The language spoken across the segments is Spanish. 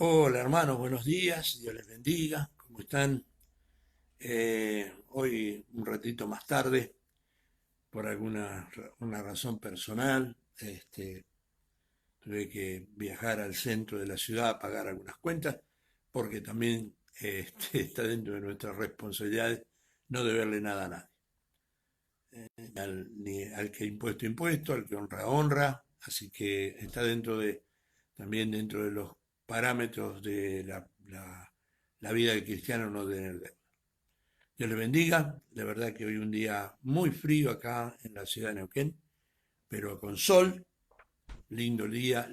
Hola hermanos, buenos días, Dios les bendiga, ¿cómo están? Hoy un ratito más tarde, por una razón personal, tuve que viajar al centro de la ciudad a pagar algunas cuentas, porque también está dentro de nuestras responsabilidades no deberle nada a nadie, ni al que impuesto impuesto, al que honra honra, así que está también dentro de los parámetros de la vida del cristiano no tener deuda. Dios le bendiga. La verdad que hoy un día muy frío acá en la ciudad de Neuquén, pero con sol. Lindo día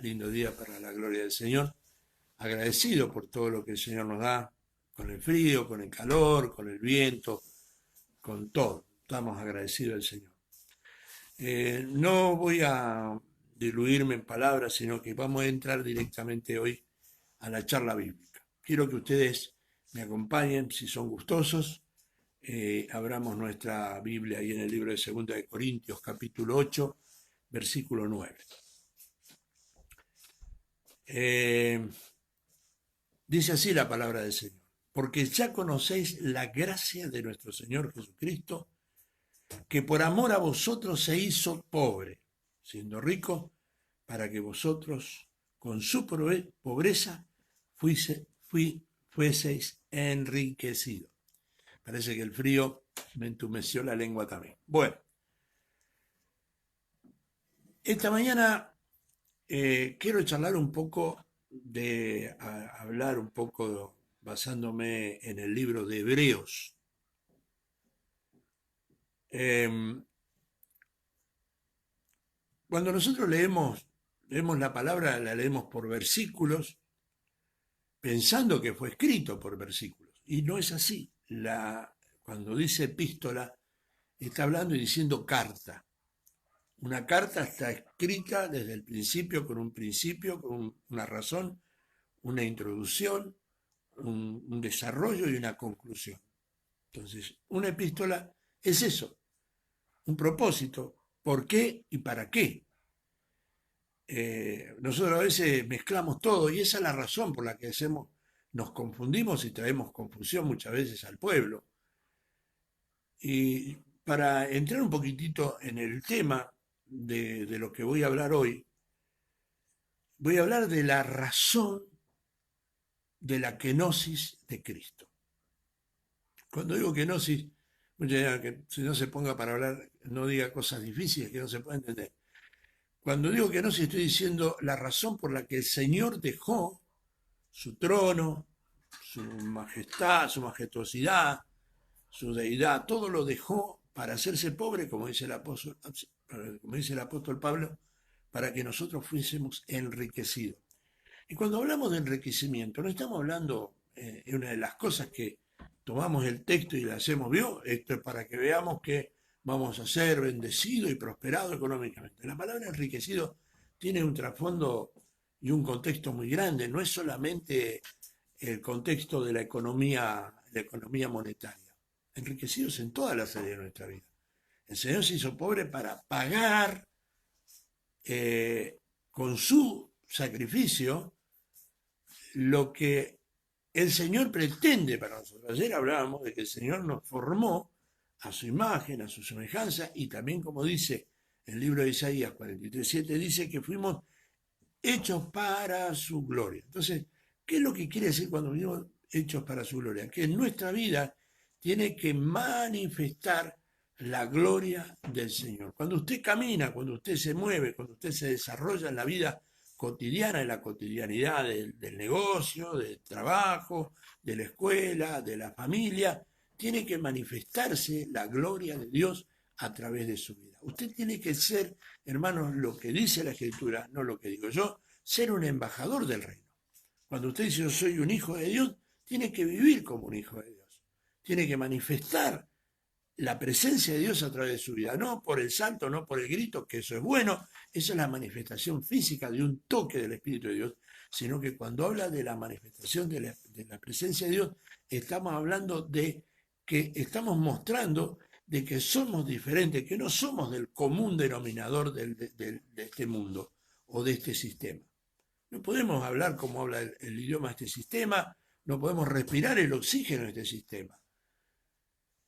para la gloria del Señor. Agradecido por todo lo que el Señor nos da, con el frío, con el calor, con el viento, con todo. Estamos agradecidos al Señor. No voy a diluirme en palabras, sino que vamos a entrar directamente hoy a la charla bíblica. Quiero que ustedes me acompañen, si son gustosos, abramos nuestra Biblia ahí en el libro de 2 de Corintios, capítulo 8, versículo 9. Eh, Dice así la palabra del Señor. Porque ya conocéis la gracia de nuestro Señor Jesucristo, que por amor a vosotros se hizo pobre, siendo rico, para que vosotros con su pobreza fueseis enriquecidos. Parece que el frío me entumeció la lengua también. Bueno, esta mañana quiero charlar un poco hablar un poco basándome en el libro de Hebreos. Eh, Cuando nosotros leemos la palabra, la leemos por versículos, pensando que fue escrito por versículos. Y no es así. Cuando dice epístola, está hablando y diciendo carta. Una carta está escrita desde el principio, con una razón, una introducción, un desarrollo y una conclusión. Entonces, una epístola es eso, un propósito, por qué y para qué. Nosotros a veces mezclamos todo y esa es la razón por la que nos confundimos y traemos confusión muchas veces al pueblo. Y para entrar un poquitito en el tema de lo que voy a hablar hoy, voy a hablar de la razón de la kenosis de Cristo. Cuando digo kenosis, que si no se ponga para hablar, no diga cosas difíciles que no se pueden entender. Cuando digo kenosis estoy diciendo la razón por la que el Señor dejó su trono, su majestad, su majestuosidad, su deidad, todo lo dejó para hacerse pobre, como dice el apóstol Pablo, para que nosotros fuésemos enriquecidos. Y cuando hablamos de enriquecimiento, no estamos hablando de una de las cosas que tomamos el texto y le hacemos, ¿vio? Esto es para que veamos que vamos a ser bendecidos y prosperados económicamente. La palabra enriquecido tiene un trasfondo y un contexto muy grande, no es solamente el contexto de la economía monetaria. Enriquecidos en todas las áreas de nuestra vida. El Señor se hizo pobre para pagar con su sacrificio lo que el Señor pretende para nosotros. Ayer hablábamos de que el Señor nos formó a su imagen, a su semejanza, y también como dice el libro de Isaías 43:7, dice que fuimos hechos para su gloria. Entonces, ¿qué es lo que quiere decir cuando digo hechos para su gloria? Que en nuestra vida tiene que manifestar la gloria del Señor. Cuando usted camina, cuando usted se mueve, cuando usted se desarrolla en la vida cotidiana, en la cotidianidad del negocio, del trabajo, de la escuela, de la familia, tiene que manifestarse la gloria de Dios a través de su vida. Usted tiene que ser, hermanos, lo que dice la Escritura, no lo que digo yo, ser un embajador del reino. Cuando usted dice yo soy un hijo de Dios, tiene que vivir como un hijo de Dios. Tiene que manifestar la presencia de Dios a través de su vida, no por el salto, no por el grito, que eso es bueno, esa es la manifestación física de un toque del Espíritu de Dios, sino que cuando habla de la manifestación de la presencia de Dios, estamos hablando de que estamos mostrando de que somos diferentes, que no somos del común denominador de este mundo o de este sistema. No podemos hablar como habla el idioma de este sistema, no podemos respirar el oxígeno de este sistema.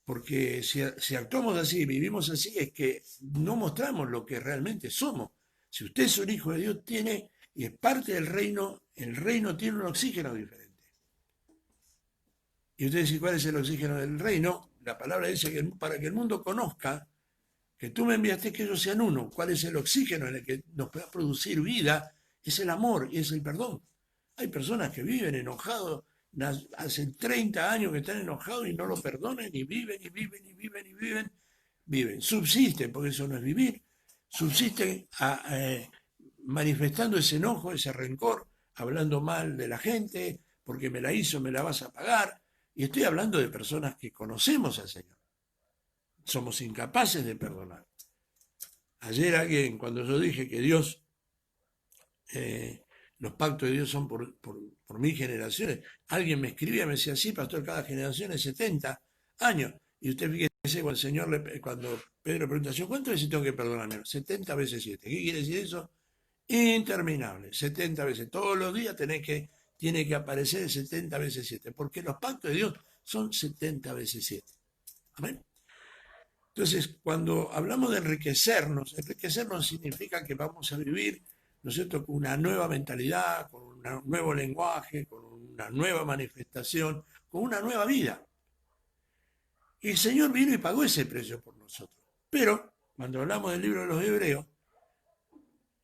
Porque si actuamos así, vivimos así, es que no mostramos lo que realmente somos. Si usted es un hijo de Dios, tiene y es parte del reino, el reino tiene un oxígeno diferente. Y usted dice, ¿cuál es el oxígeno del reino? La palabra dice que para que el mundo conozca que tú me enviaste que ellos sean uno. ¿Cuál es el oxígeno en el que nos pueda producir vida? Es el amor y es el perdón. Hay personas que viven enojados, hace 30 años que están enojados y no lo perdonan y viven y viven y viven y viven. Viven, subsisten, porque eso no es vivir, subsisten manifestando ese enojo, ese rencor, hablando mal de la gente, porque me la hizo, me la vas a pagar. Y estoy hablando de personas que conocemos al Señor. Somos incapaces de perdonar. Ayer alguien, cuando yo dije que Dios, los pactos de Dios son por 1000 generaciones, alguien me escribía, me decía, sí, pastor, cada generación es 70 años. Y usted fíjese, cuando el Señor, cuando Pedro pregunta, ¿cuántas veces tengo que perdonarme? 70 veces 7. ¿Qué quiere decir eso? Interminable, 70 veces. Todos los días tiene que aparecer 70 veces 7, porque los pactos de Dios son 70 veces 7. Amén. Entonces, cuando hablamos de enriquecernos significa que vamos a vivir, ¿no es cierto?, con una nueva mentalidad, con un nuevo lenguaje, con una nueva manifestación, con una nueva vida. Y el Señor vino y pagó ese precio por nosotros. Pero, cuando hablamos del libro de los Hebreos,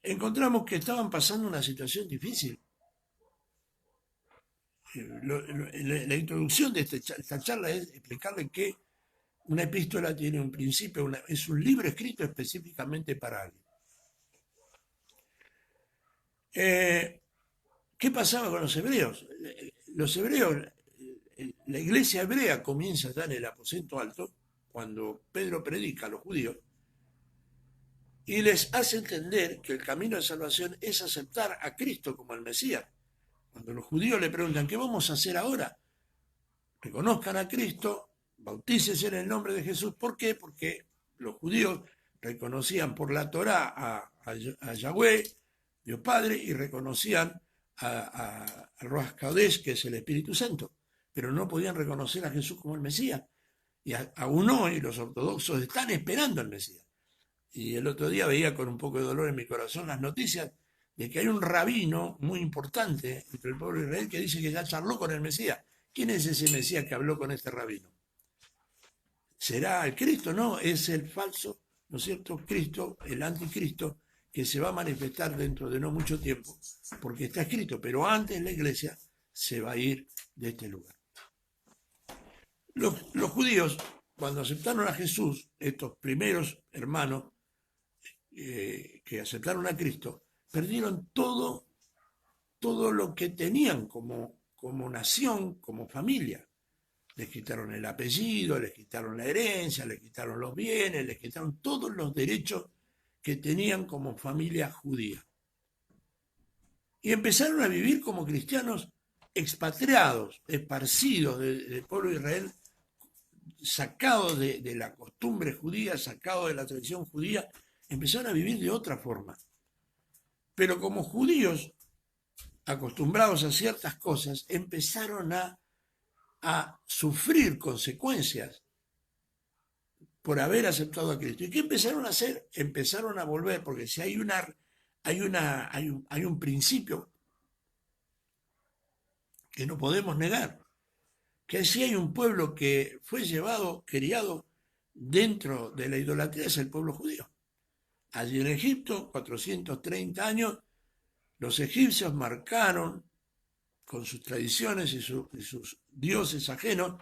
encontramos que estaban pasando una situación difícil. La introducción de esta charla es explicarle que una epístola tiene un principio, es un libro escrito específicamente para alguien. ¿Qué pasaba con los hebreos? Los hebreos, la iglesia hebrea comienza ya en el aposento alto, cuando Pedro predica a los judíos, y les hace entender que el camino de salvación es aceptar a Cristo como el Mesías. Cuando los judíos le preguntan, ¿qué vamos a hacer ahora? Reconozcan a Cristo, bautícese en el nombre de Jesús. ¿Por qué? Porque los judíos reconocían por la Torá a Yahweh, Dios Padre, y reconocían a Ruach Kadesh, que es el Espíritu Santo, pero no podían reconocer a Jesús como el Mesías. Y aún hoy los ortodoxos están esperando al Mesías. Y el otro día veía con un poco de dolor en mi corazón las noticias de que hay un rabino muy importante entre el pueblo de Israel que dice que ya charló con el Mesías. ¿Quién es ese Mesías que habló con este rabino? ¿Será el Cristo? No, es el falso, ¿no es cierto? Cristo, el anticristo, que se va a manifestar dentro de no mucho tiempo, porque está escrito, pero antes la iglesia se va a ir de este lugar. Los judíos, cuando aceptaron a Jesús, estos primeros hermanos que aceptaron a Cristo, perdieron todo lo que tenían como nación, como familia. Les quitaron el apellido, les quitaron la herencia, les quitaron los bienes, les quitaron todos los derechos que tenían como familia judía. Y empezaron a vivir como cristianos expatriados, esparcidos del pueblo de Israel, sacados de la costumbre judía, sacados de la tradición judía, empezaron a vivir de otra forma. Pero como judíos acostumbrados a ciertas cosas, empezaron a sufrir consecuencias por haber aceptado a Cristo. ¿Y qué empezaron a hacer? Empezaron a volver, porque si hay un principio que no podemos negar, que si hay un pueblo que fue criado dentro de la idolatría, es el pueblo judío. Allí en Egipto, 430 años, los egipcios marcaron con sus tradiciones y sus dioses ajenos,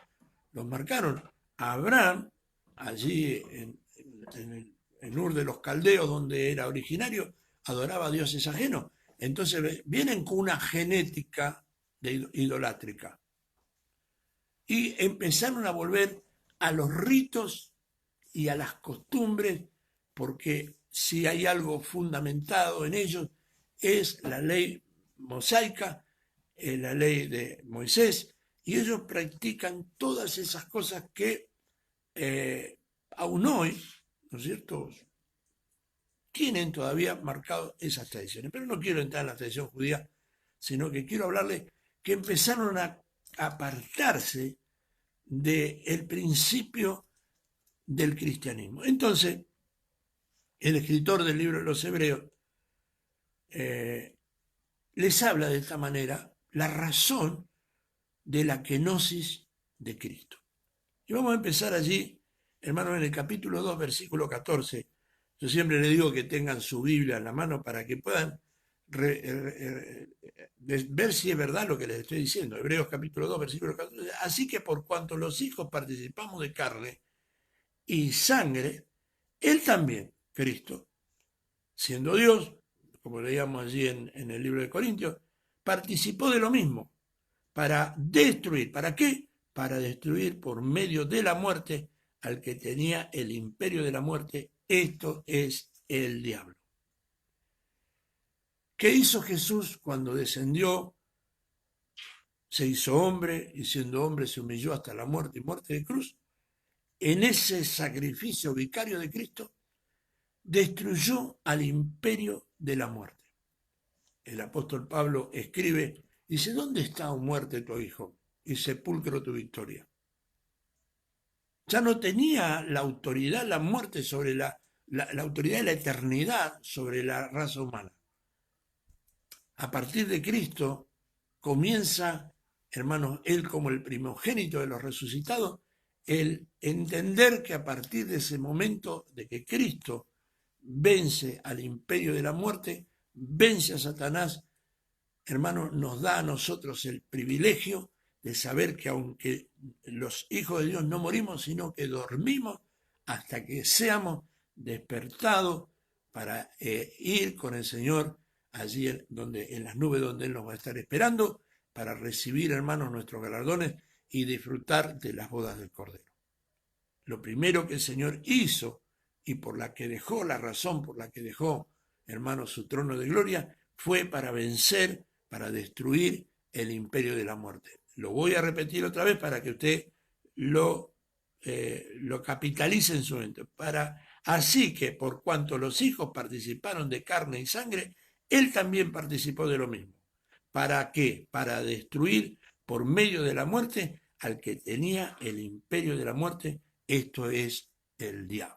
los marcaron. A Abraham, allí en Ur de los Caldeos, donde era originario, adoraba a dioses ajenos. Entonces vienen con una genética idolátrica. Y empezaron a volver a los ritos y a las costumbres, porque si hay algo fundamentado en ellos es la ley mosaica, la ley de Moisés, y ellos practican todas esas cosas que aún hoy, ¿no es cierto?, tienen todavía marcado esas tradiciones. Pero no quiero entrar en la tradición judía, sino que quiero hablarles que empezaron a apartarse del principio del cristianismo. Entonces, el escritor del libro de los Hebreos les habla de esta manera la razón de la kenosis de Cristo. Y vamos a empezar allí, hermanos, en el capítulo 2, versículo 14. Yo siempre les digo que tengan su Biblia en la mano para que puedan ver si es verdad lo que les estoy diciendo. Hebreos capítulo 2, versículo 14. Así que por cuanto los hijos participamos de carne y sangre, él también, Cristo, siendo Dios, como leíamos allí en el libro de Corintios, participó de lo mismo para destruir. ¿Para qué? Para destruir por medio de la muerte al que tenía el imperio de la muerte. Esto es el diablo. ¿Qué hizo Jesús cuando descendió? Se hizo hombre y siendo hombre se humilló hasta la muerte y muerte de cruz. En ese sacrificio vicario de Cristo destruyó al imperio de la muerte. El apóstol Pablo escribe, dice, ¿dónde está, oh muerte, tu hijo? Y sepulcro tu victoria. Ya no tenía la autoridad, la muerte sobre la autoridad de la eternidad sobre la raza humana. A partir de Cristo comienza, hermanos, él como el primogénito de los resucitados, el entender que a partir de ese momento de que Cristo vence al imperio de la muerte, vence a Satanás, hermanos, nos da a nosotros el privilegio de saber que aunque los hijos de Dios no morimos, sino que dormimos hasta que seamos despertados para ir con el Señor allí en las nubes donde Él nos va a estar esperando para recibir, hermanos, nuestros galardones y disfrutar de las bodas del Cordero. Lo primero que el Señor hizo y por la que dejó, la razón por la que dejó, hermanos, su trono de gloria, fue para vencer, para destruir el imperio de la muerte. Lo voy a repetir otra vez para que usted lo capitalice en su mente. Así que por cuanto los hijos participaron de carne y sangre, él también participó de lo mismo. ¿Para qué? Para destruir por medio de la muerte al que tenía el imperio de la muerte, esto es el diablo.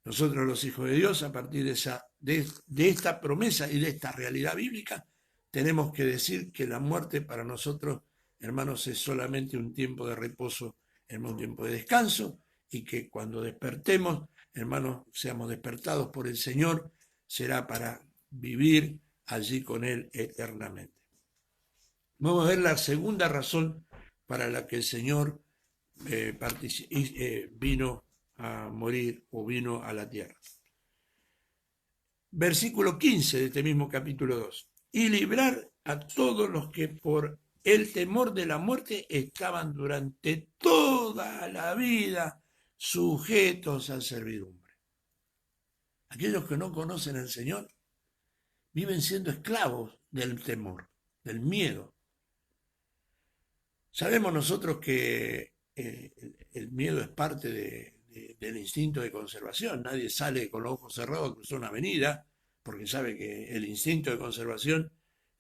Nosotros los hijos de Dios, a partir de esta promesa y de esta realidad bíblica, tenemos que decir que la muerte para nosotros, hermanos, es solamente un tiempo de reposo, un tiempo de descanso, y que cuando despertemos, hermanos, seamos despertados por el Señor, será para vivir allí con Él eternamente. Vamos a ver la segunda razón para la que el Señor vino a morir o vino a la tierra. Versículo 15 de este mismo capítulo 2. Y librar a todos los que por el temor de la muerte estaban durante toda la vida sujetos a servidumbre. Aquellos que no conocen al Señor viven siendo esclavos del temor, del miedo. Sabemos nosotros que el miedo es parte del instinto de conservación. Nadie sale con los ojos cerrados a cruzar una avenida porque sabe que el instinto de conservación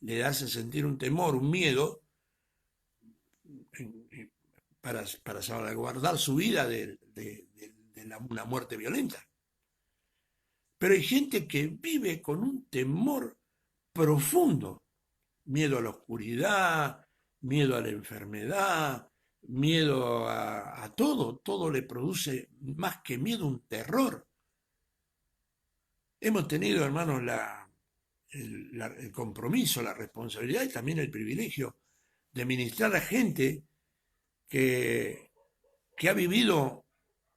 le hace sentir un temor, un miedo para salvaguardar su vida de una muerte violenta. Pero hay gente que vive con un temor profundo, miedo a la oscuridad, miedo a la enfermedad, miedo a todo le produce más que miedo un terror. Hemos tenido, hermanos, el compromiso, la responsabilidad y también el privilegio de ministrar a gente que ha vivido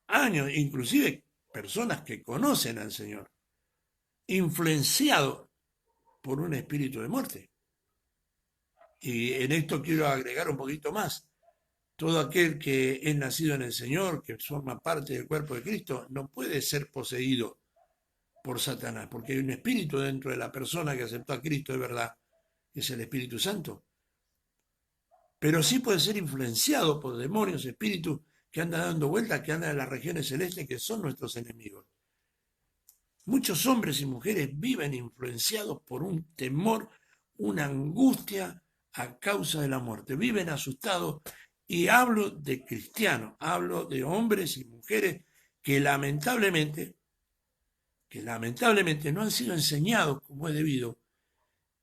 años, inclusive personas que conocen al Señor, influenciado por un espíritu de muerte. Y en esto quiero agregar un poquito más. Todo aquel que es nacido en el Señor, que forma parte del cuerpo de Cristo, no puede ser poseído por Satanás, porque hay un espíritu dentro de la persona que aceptó a Cristo de verdad, que es el Espíritu Santo. Pero sí puede ser influenciado por demonios, espíritus que andan dando vueltas, que andan en las regiones celestes, que son nuestros enemigos. Muchos hombres y mujeres viven influenciados por un temor, una angustia a causa de la muerte. Viven asustados y hablo de cristianos, hablo de hombres y mujeres que lamentablemente no han sido enseñados como es debido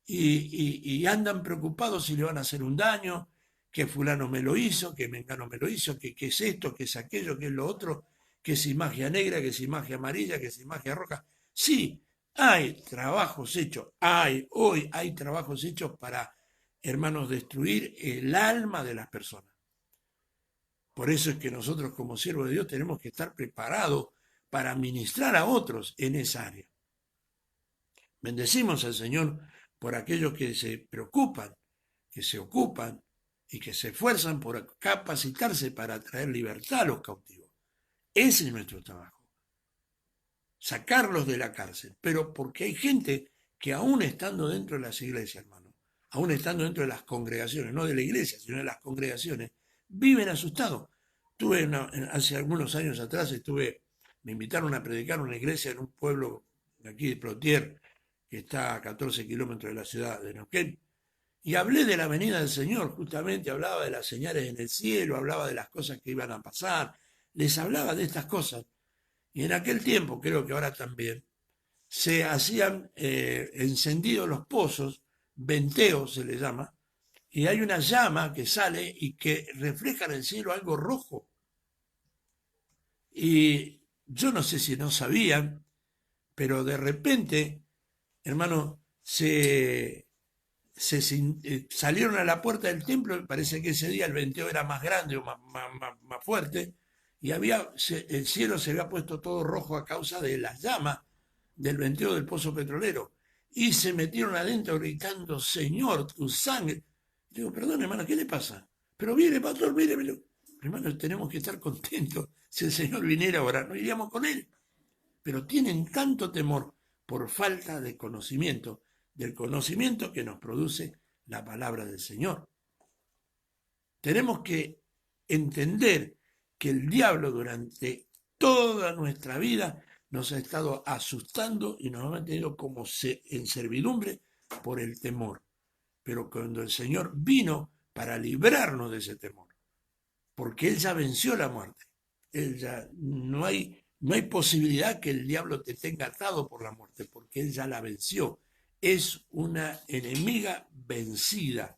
y andan preocupados si le van a hacer un daño, que fulano me lo hizo, que mengano me lo hizo, que es esto, que es aquello, que es lo otro, que si magia negra, que si magia amarilla, que si magia roja. Sí, hay trabajos hechos, hoy hay trabajos hechos para, hermanos, destruir el alma de las personas. Por eso es que nosotros como siervos de Dios tenemos que estar preparados para ministrar a otros en esa área. Bendecimos al Señor por aquellos que se preocupan, que se ocupan y que se esfuerzan por capacitarse para traer libertad a los cautivos. Ese es nuestro trabajo. Sacarlos de la cárcel. Pero porque hay gente que aún estando dentro de las iglesias, hermano, aún estando dentro de las congregaciones, no de la iglesia, sino de las congregaciones, viven asustados. Hace algunos años atrás me invitaron a predicar en una iglesia en un pueblo de aquí de Plotier, que está a 14 kilómetros de la ciudad de Neuquén, y hablé de la venida del Señor, justamente hablaba de las señales en el cielo, hablaba de las cosas que iban a pasar, les hablaba de estas cosas. Y en aquel tiempo, creo que ahora también, se hacían encendidos los pozos, venteo se le llama, y hay una llama que sale y que refleja en el cielo algo rojo. Y yo no sé si no sabían, pero de repente, hermano, salieron a la puerta del templo, parece que ese día el venteo era más grande o más fuerte, y el cielo se había puesto todo rojo a causa de las llamas del venteo del pozo petrolero. Y se metieron adentro gritando, Señor, tu sangre. Y digo, perdón, hermano, ¿qué le pasa? Pero viene, pastor, mire. Hermano, tenemos que estar contentos. Si el Señor viniera ahora, no iríamos con él. Pero tienen tanto temor por falta de conocimiento, del conocimiento que nos produce la palabra del Señor. Tenemos que entender que el diablo durante toda nuestra vida nos ha estado asustando y nos ha mantenido como en servidumbre por el temor. Pero cuando el Señor vino para librarnos de ese temor, porque Él ya venció la muerte, no hay posibilidad que el diablo te tenga atado por la muerte, porque Él ya la venció. Es una enemiga vencida.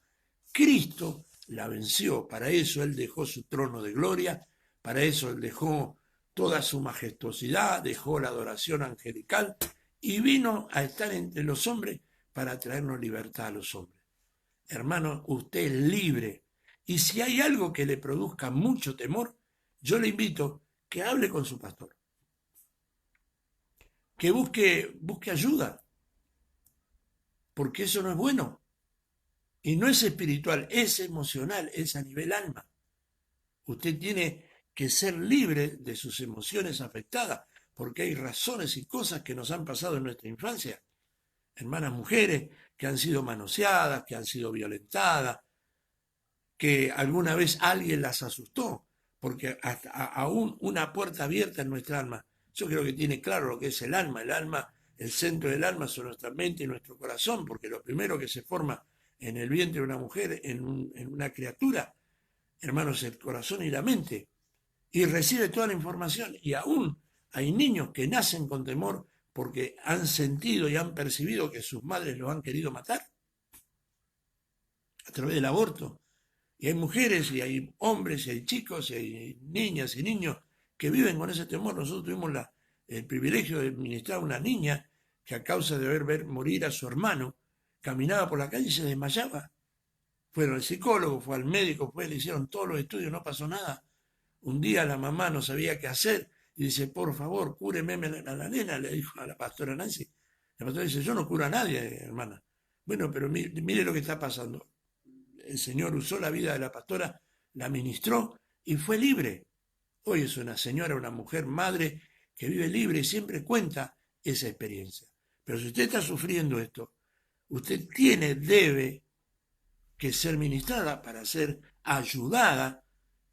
Cristo la venció. Para eso Él dejó su trono de gloria, para eso Él dejó toda su majestuosidad, dejó la adoración angelical y vino a estar entre los hombres para traernos libertad a los hombres. Hermano, usted es libre. Y si hay algo que le produzca mucho temor, yo le invito que hable con su pastor. Que busque ayuda. Porque eso no es bueno. Y no es espiritual, es emocional, es a nivel alma. Usted tiene que ser libre de sus emociones afectadas, porque hay razones y cosas que nos han pasado en nuestra infancia. Hermanas mujeres que han sido manoseadas, que han sido violentadas, que alguna vez alguien las asustó, porque hasta aún una puerta abierta en nuestra alma. Yo creo que tiene claro lo que es el alma. El alma, el centro del alma son nuestra mente y nuestro corazón, porque lo primero que se forma en el vientre de una mujer, en una criatura, hermanos, el corazón y la mente, y recibe toda la información. Y aún hay niños que nacen con temor porque han sentido y han percibido que sus madres los han querido matar a través del aborto. Y hay mujeres, y hay hombres, y hay chicos, y hay niñas y niños que viven con ese temor. Nosotros tuvimos el privilegio de ministrar a una niña que a causa de ver morir a su hermano, caminaba por la calle y se desmayaba. Fueron al psicólogo, fue al médico, le hicieron todos los estudios, no pasó nada. Un día la mamá no sabía qué hacer y dice, por favor, cúreme a la nena, le dijo a la pastora Nancy. La pastora dice, yo no curo a nadie, hermana. Bueno, pero mire lo que está pasando. El Señor usó la vida de la pastora, la ministró y fue libre. Hoy es una señora, una mujer, madre, que vive libre y siempre cuenta esa experiencia. Pero si usted está sufriendo esto, usted debe que ser ministrada para ser ayudada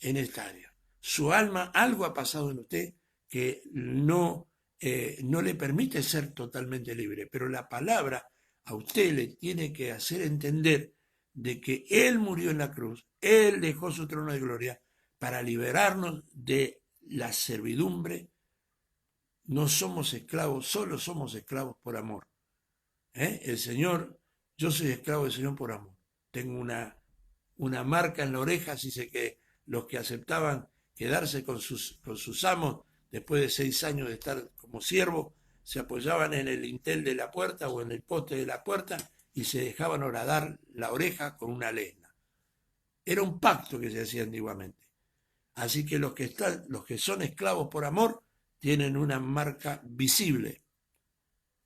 en esta área. Su alma, algo ha pasado en usted que no le permite ser totalmente libre, pero la palabra a usted le tiene que hacer entender de que Él murió en la cruz, Él dejó su trono de gloria para liberarnos de la servidumbre. No somos esclavos, solo somos esclavos por amor. El Señor, yo soy esclavo del Señor por amor. Tengo una marca en la oreja, así sé que los que aceptaban quedarse con sus amos, después de 6 años de estar como siervo, se apoyaban en el lintel de la puerta o en el poste de la puerta y se dejaban horadar la oreja con una lesna. Era un pacto que se hacía antiguamente. Así que los que son esclavos por amor, tienen una marca visible.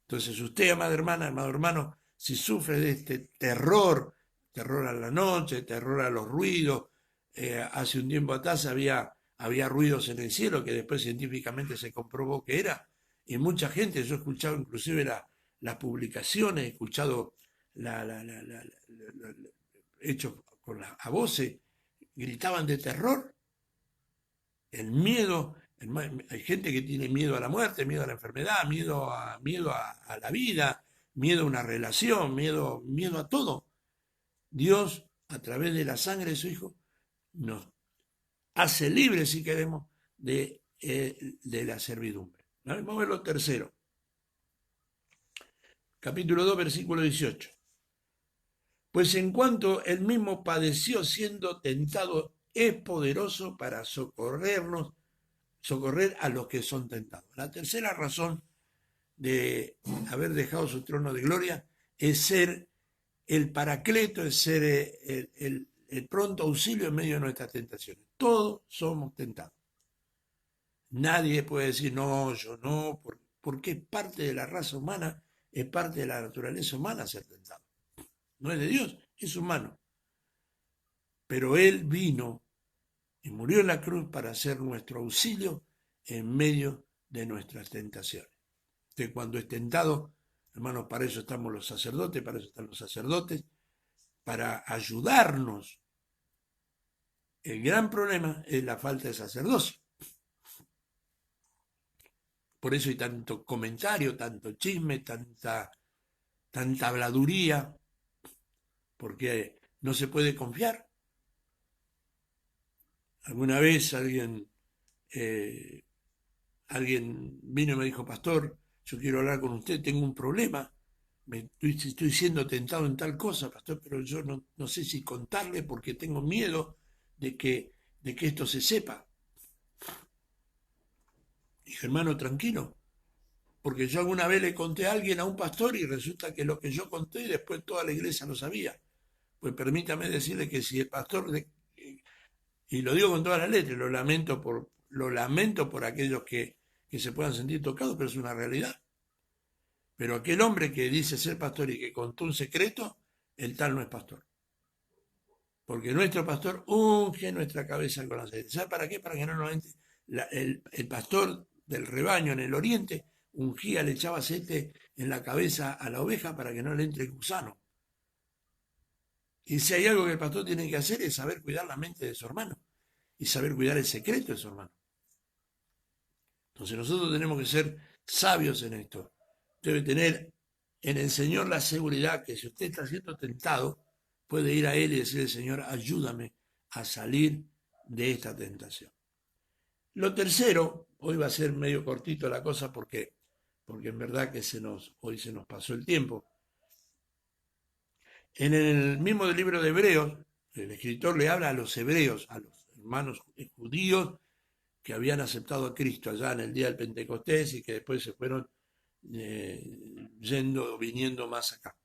Entonces usted, amada hermana, amado hermano, si sufre de este terror a la noche, terror a los ruidos, hace un tiempo atrás había ruidos en el cielo que después científicamente se comprobó que era, y mucha gente, yo he escuchado inclusive las publicaciones, he escuchado hechos a voces, gritaban de terror, el miedo. Hay gente que tiene miedo a la muerte, miedo a la enfermedad, miedo a la vida, miedo a una relación, miedo a todo. Dios, a través de la sangre de su Hijo, nos hace libres, si queremos, de la servidumbre. Vamos a ver lo tercero. Capítulo 2, versículo 18. Pues en cuanto él mismo padeció siendo tentado, es poderoso para socorrer a los que son tentados. La tercera razón de haber dejado su trono de gloria es ser el paracleto, es ser el pronto auxilio en medio de nuestras tentaciones. Todos somos tentados. Nadie puede decir, no, yo no, porque es parte de la raza humana, es parte de la naturaleza humana ser tentado. No es de Dios, es humano. Pero Él vino y murió en la cruz para ser nuestro auxilio en medio de nuestras tentaciones. Entonces, cuando es tentado, hermanos, para eso estamos los sacerdotes, para eso están los sacerdotes, para ayudarnos. El gran problema es la falta de sacerdocio. Por eso hay tanto comentario, tanto chisme, tanta habladuría, porque no se puede confiar. Alguna vez alguien vino y me dijo, pastor, yo quiero hablar con usted, tengo un problema, estoy siendo tentado en tal cosa, pastor, pero yo no sé si contarle porque tengo miedo de que esto se sepa. Dije, hermano, tranquilo, porque yo alguna vez le conté a alguien, a un pastor, y resulta que lo que yo conté después toda la iglesia lo sabía. Pues permítame decirle que si el pastor, y lo digo con todas las letras, lo lamento por aquellos que se puedan sentir tocados, pero es una realidad. Pero aquel hombre que dice ser pastor y que contó un secreto, el tal no es pastor. Porque nuestro pastor unge nuestra cabeza con aceite. ¿Sabe para qué? Para que no nos entre. El pastor del rebaño en el oriente ungía, le echaba aceite en la cabeza a la oveja para que no le entre el gusano. Y si hay algo que el pastor tiene que hacer es saber cuidar la mente de su hermano y saber cuidar el secreto de su hermano. Entonces nosotros tenemos que ser sabios en esto. Debe tener en el Señor la seguridad que si usted está siendo tentado, puede ir a Él y decirle, Señor, ayúdame a salir de esta tentación. Lo tercero, hoy va a ser medio cortito la cosa porque en verdad que hoy se nos pasó el tiempo. En el mismo libro de Hebreos, el escritor le habla a los hebreos, a los hermanos judíos que habían aceptado a Cristo allá en el día del Pentecostés y que después se fueron viniendo más acá.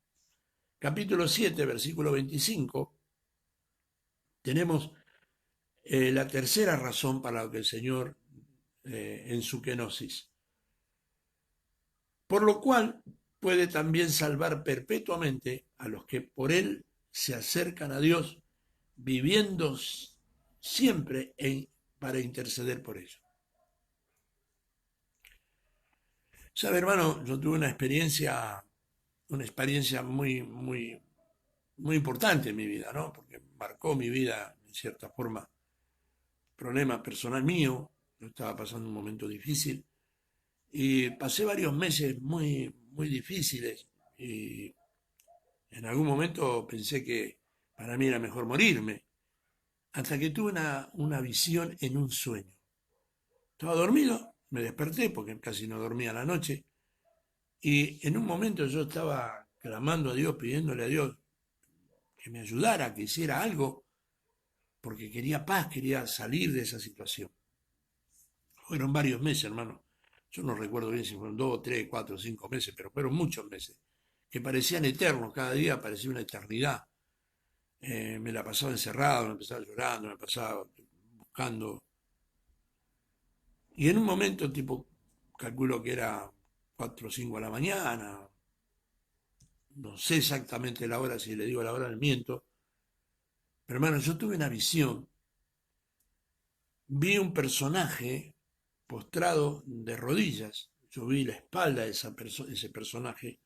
Capítulo 7, versículo 25, tenemos la tercera razón para lo que el Señor en su kenosis. Por lo cual puede también salvar perpetuamente a los que por Él se acercan a Dios, viviendo siempre para interceder por ellos. Sabe, hermano, yo tuve una experiencia muy, muy, muy importante en mi vida, ¿no? Porque marcó mi vida, en cierta forma, problema personal mío. Yo estaba pasando un momento difícil y pasé varios meses muy, muy difíciles. Y En algún momento pensé que para mí era mejor morirme, hasta que tuve una visión en un sueño. Estaba dormido, me desperté porque casi no dormía la noche, y en un momento yo estaba clamando a Dios, pidiéndole a Dios que me ayudara, que hiciera algo, porque quería paz, quería salir de esa situación. Fueron varios meses, hermano. Yo no recuerdo bien si fueron 2, 3, 4, 5 meses, pero fueron muchos meses, que parecían eternos, cada día parecía una eternidad. Me la pasaba encerrado, me pasaba llorando, me pasaba buscando. Y en un momento, tipo, calculo que era 4 o 5 de la mañana, no sé exactamente la hora, si le digo la hora del miento, pero hermano, yo tuve una visión, vi un personaje postrado de rodillas, yo vi la espalda de ese personaje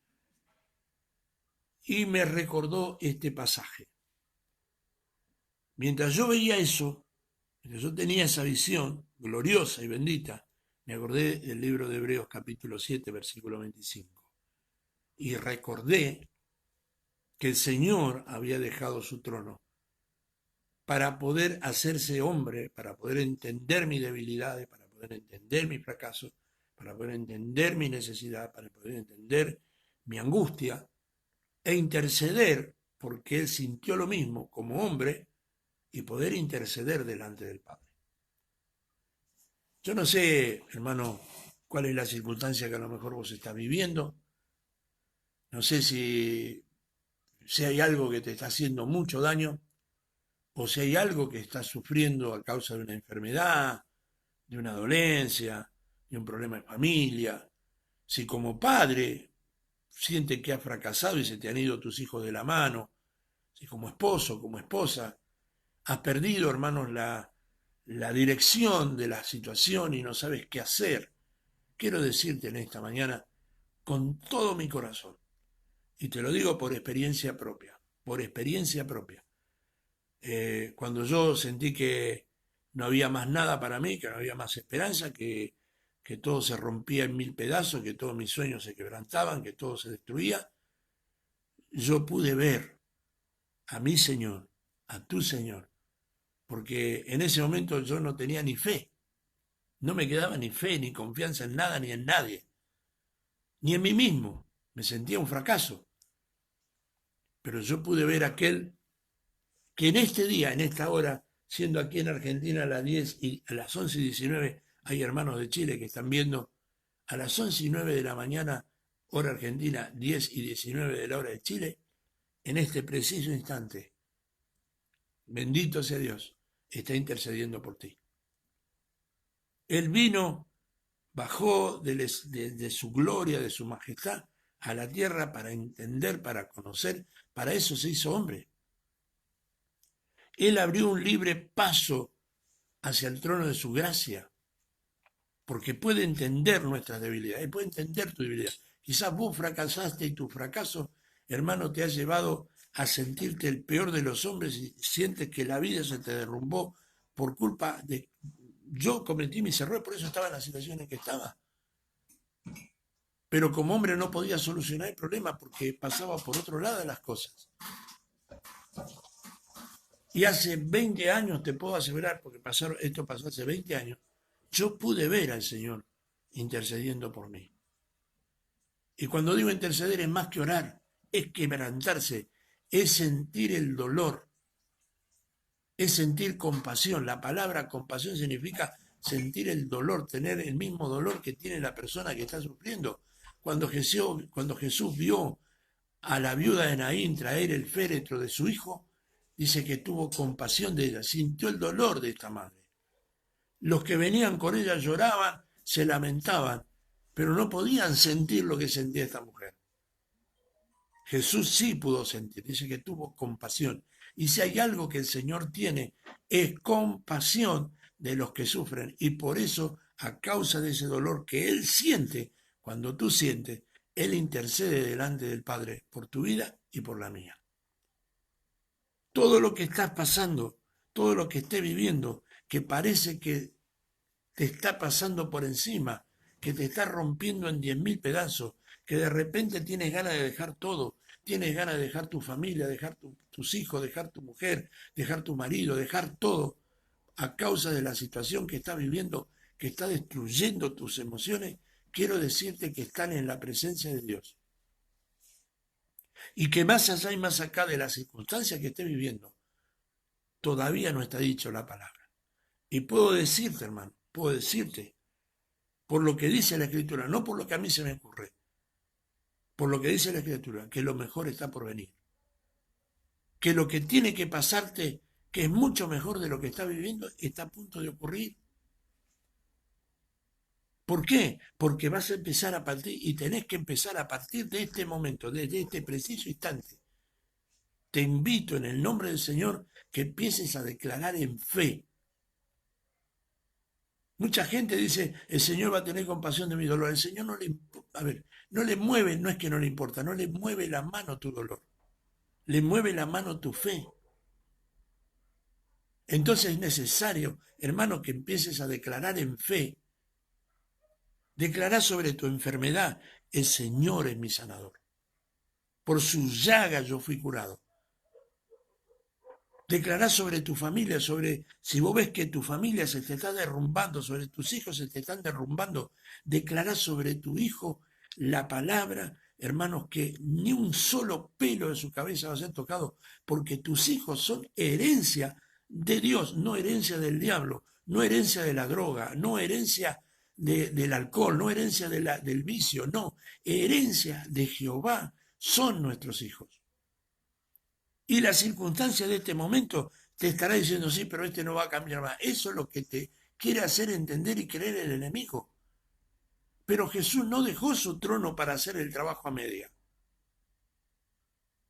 y me recordó este pasaje. Mientras yo veía eso, mientras yo tenía esa visión gloriosa y bendita, me acordé del libro de Hebreos capítulo 7, versículo 25, y recordé que el Señor había dejado su trono para poder hacerse hombre, para poder entender mis debilidades, para poder entender mis fracasos, para poder entender mi necesidad, para poder entender mi angustia e interceder, porque Él sintió lo mismo como hombre, y poder interceder delante del Padre. Yo no sé, hermano, cuál es la circunstancia que a lo mejor vos estás viviendo. No sé si hay algo que te está haciendo mucho daño o si hay algo que estás sufriendo a causa de una enfermedad, de una dolencia, de un problema de familia. Si como padre sientes que has fracasado y se te han ido tus hijos de la mano, si como esposo, como esposa, has perdido, hermanos, la dirección de la situación y no sabes qué hacer. Quiero decirte en esta mañana, con todo mi corazón, y te lo digo por experiencia propia. Cuando yo sentí que no había más nada para mí, que no había más esperanza, que todo se rompía en mil pedazos, que todos mis sueños se quebrantaban, que todo se destruía, yo pude ver a mi Señor, a tu Señor, porque en ese momento yo no tenía ni fe, no me quedaba ni fe, ni confianza en nada, ni en nadie, ni en mí mismo, me sentía un fracaso, pero yo pude ver aquel que en este día, en esta hora, siendo aquí en Argentina a las 10 y a las 11:19, hay hermanos de Chile que están viendo a las 11:09 de la mañana, hora argentina, 10:19 de la hora de Chile, en este preciso instante, bendito sea Dios, está intercediendo por ti. Él vino, bajó de su gloria, de su majestad, a la tierra para entender, para conocer, para eso se hizo hombre. Él abrió un libre paso hacia el trono de su gracia, porque puede entender nuestras debilidades, puede entender tu debilidad. Quizás vos fracasaste y tu fracaso, hermano, te ha llevado a sentirte el peor de los hombres y sientes que la vida se te derrumbó por culpa de... Yo cometí mis errores, por eso estaba en la situación en que estaba. Pero como hombre no podía solucionar el problema porque pasaba por otro lado de las cosas. Y hace 20 años, te puedo asegurar, porque esto pasó hace 20 años, yo pude ver al Señor intercediendo por mí. Y cuando digo interceder es más que orar, es quebrantarse, es sentir el dolor, es sentir compasión. La palabra compasión significa sentir el dolor, tener el mismo dolor que tiene la persona que está sufriendo. Cuando Jesús vio a la viuda de Naín traer el féretro de su hijo, dice que tuvo compasión de ella, sintió el dolor de esta madre. Los que venían con ella lloraban, se lamentaban, pero no podían sentir lo que sentía esta mujer. Jesús sí pudo sentir, dice que tuvo compasión. Y si hay algo que el Señor tiene, es compasión de los que sufren. Y por eso, a causa de ese dolor que Él siente, cuando tú sientes, Él intercede delante del Padre por tu vida y por la mía. Todo lo que estás pasando, todo lo que estés viviendo, que parece que te está pasando por encima, que te está rompiendo en 10.000 pedazos, que de repente tienes ganas de dejar todo, tienes ganas de dejar tu familia, dejar tus hijos, dejar tu mujer, dejar tu marido, dejar todo a causa de la situación que estás viviendo, que está destruyendo tus emociones, quiero decirte que están en la presencia de Dios. Y que más allá y más acá de las circunstancias que estés viviendo, todavía no está dicho la palabra. Y puedo decirte, hermano, puedo decirte, por lo que dice la Escritura, no por lo que a mí se me ocurre, por lo que dice la Escritura, que lo mejor está por venir. Que lo que tiene que pasarte, que es mucho mejor de lo que estás viviendo, está a punto de ocurrir. ¿Por qué? Porque vas a empezar a partir y tenés que empezar a partir de este momento, desde este preciso instante. Te invito en el nombre del Señor que empieces a declarar en fe. Mucha gente dice, el Señor va a tener compasión de mi dolor. El Señor no le, a ver, no le mueve, no es que no le importa, no le mueve la mano tu dolor. Le mueve la mano tu fe. Entonces es necesario, hermano, que empieces a declarar en fe. Declará sobre tu enfermedad, el Señor es mi sanador. Por sus llagas yo fui curado. Declará sobre tu familia, sobre si vos ves que tu familia se te está derrumbando, sobre tus hijos se te están derrumbando, declará sobre tu hijo la palabra, hermanos, que ni un solo pelo de su cabeza va a ser tocado, porque tus hijos son herencia de Dios, no herencia del diablo, no herencia de la droga, no herencia del alcohol, no herencia del vicio, no, herencia de Jehová son nuestros hijos. Y la circunstancia de este momento te estará diciendo, sí, pero este no va a cambiar más. Eso es lo que te quiere hacer entender y creer el enemigo. Pero Jesús no dejó su trono para hacer el trabajo a media.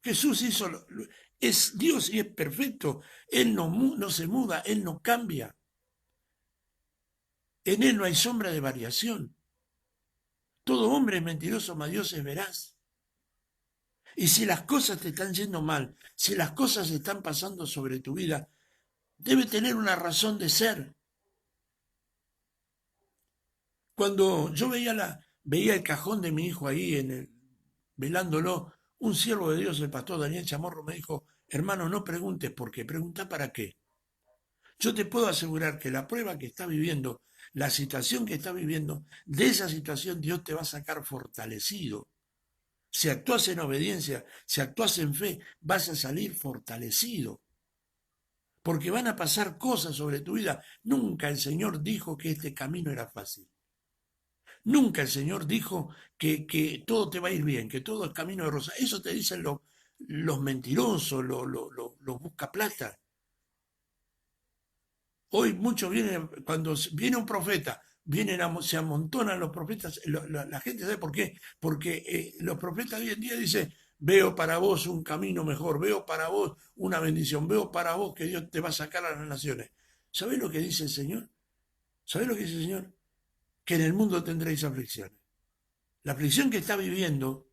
Jesús es Dios y es perfecto. Él no se muda, Él no cambia. En Él no hay sombra de variación. Todo hombre es mentiroso, mas Dios es veraz. Y si las cosas te están yendo mal, si las cosas están pasando sobre tu vida, debe tener una razón de ser. Cuando yo veía el cajón de mi hijo ahí velándolo, un siervo de Dios, el pastor Daniel Chamorro, me dijo, hermano, no preguntes por qué, pregunta para qué. Yo te puedo asegurar que la prueba que está viviendo, la situación que está viviendo, de esa situación Dios te va a sacar fortalecido. Si actúas en obediencia, si actúas en fe, vas a salir fortalecido. Porque van a pasar cosas sobre tu vida. Nunca el Señor dijo que este camino era fácil. Nunca el Señor dijo que todo te va a ir bien, que todo es camino de rosa. Eso te dicen los mentirosos, los buscaplata. Hoy muchos vienen, cuando viene un profeta, se amontonan los profetas. La gente sabe por qué. Porque los profetas hoy en día dicen, veo para vos un camino mejor, veo para vos una bendición, veo para vos que Dios te va a sacar a las naciones. ¿Sabés lo que dice el Señor? ¿Sabés lo que dice el Señor? Que en el mundo tendréis aflicciones. La aflicción que está viviendo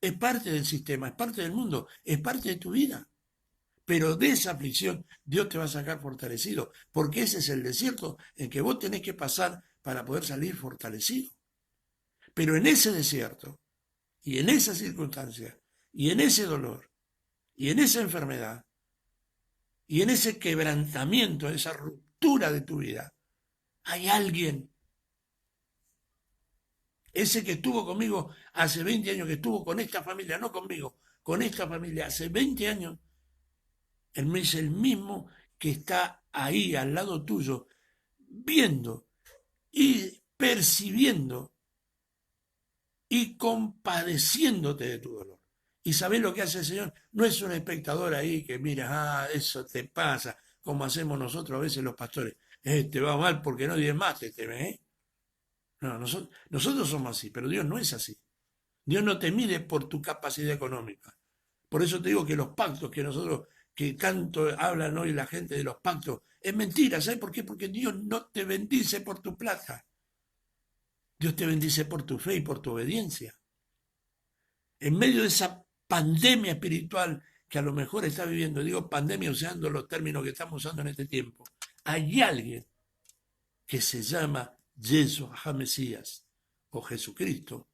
es parte del sistema, es parte del mundo, es parte de tu vida. Pero de esa aflicción Dios te va a sacar fortalecido, porque ese es el desierto en que vos tenés que pasar para poder salir fortalecido. Pero en ese desierto, y en esa circunstancia, y en ese dolor, y en esa enfermedad, y en ese quebrantamiento, esa ruptura de tu vida, hay alguien. Ese que estuvo conmigo hace 20 años, que estuvo con esta familia, no conmigo, con esta familia hace 20 años, él es el mismo que está ahí al lado tuyo, viendo y percibiendo y compadeciéndote de tu dolor. ¿Y sabés lo que hace el Señor? No es un espectador ahí que mira, eso te pasa, como hacemos nosotros a veces los pastores. Te va mal porque no diezmaste, te ve, ¿eh? No, nosotros somos así, pero Dios no es así. Dios no te mide por tu capacidad económica. Por eso te digo que los pactos que nosotros, que tanto hablan hoy la gente de los pactos, es mentira. ¿Sabes por qué? Porque Dios no te bendice por tu plata. Dios te bendice por tu fe y por tu obediencia. En medio de esa pandemia espiritual que a lo mejor está viviendo, digo pandemia usando los términos que estamos usando en este tiempo, hay alguien que se llama Yeshua HaMesías o Jesucristo,